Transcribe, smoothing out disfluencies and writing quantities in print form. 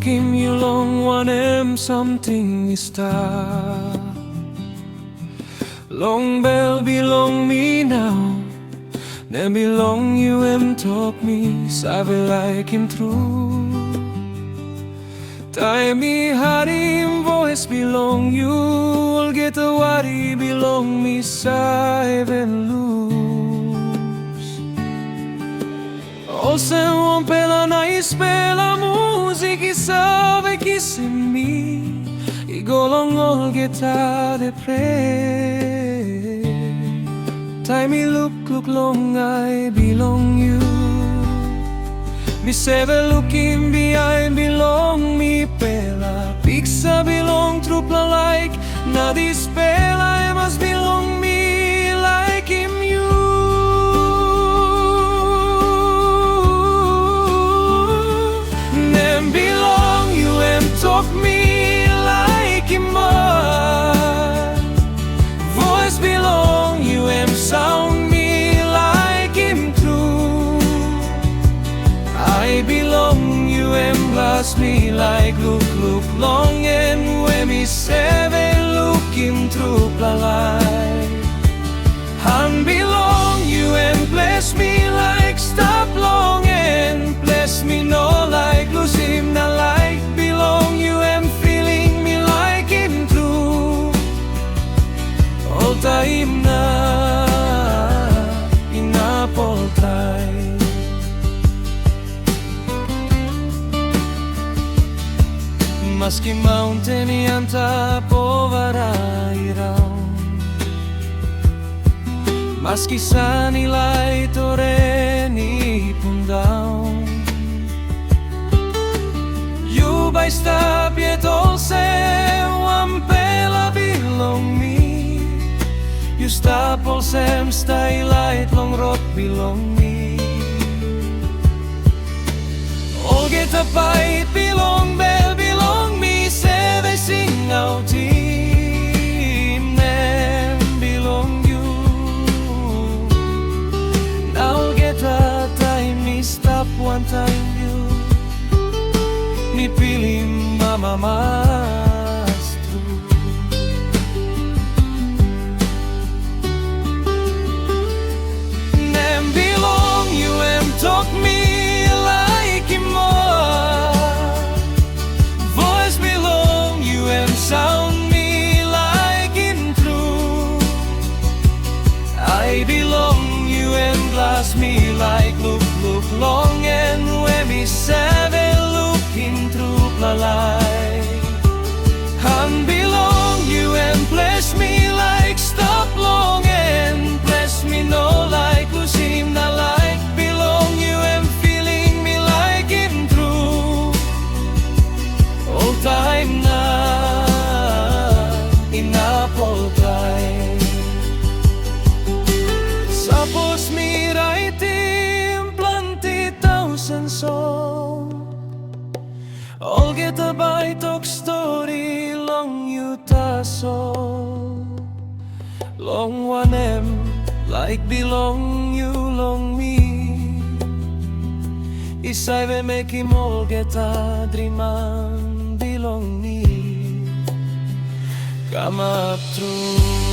him you long one em something stop. Long bell belong me now. Nem Bilong you em Tok me save like him through. Time me had him voice belong you. Will get the what he belong me save and lose. All sen one pela na ispela music isave kissing me. Igolong all get de pray. Time me look long I belong you. Me save looking behind belong me pela. Pizza belong trupla like na this pela. I must belong me like him you. Nem Bilong you em Tok me like him Mahrn. Voice belong you em sound me like him true. I belong you em blast me like look long. And when me seven looking through the light. Han belong you em bless me like stop long. And bless me no like lose him na like belong you em feeling me like him true. All time na inapoltay. Maski mountain yanta povarairaw. Maski sanilay toreni pundaw. You by stop yet all say one pela belong me. You stop all sem stay light long rot belong me. All get a bite belong bell belong me. Say they sing out team Nem belong you. Now get a time me stop one time you. Ni pilim mama mas true. Nem Bilong you em Tok me like him Mahrn. Voice belong you em sound me like him true. I belong you em glass me like look long. And when me seven looking through the light. Han belong you em bless me like stop long. And bless me no like lose him na like belong you em feeling me like him true. All time na inapoltay. Suppose me writing plenty thousand song. All get a by Tok story long you tassel. Long one em like belong you long me. Isai make him all get a dream and belong me. Come up through.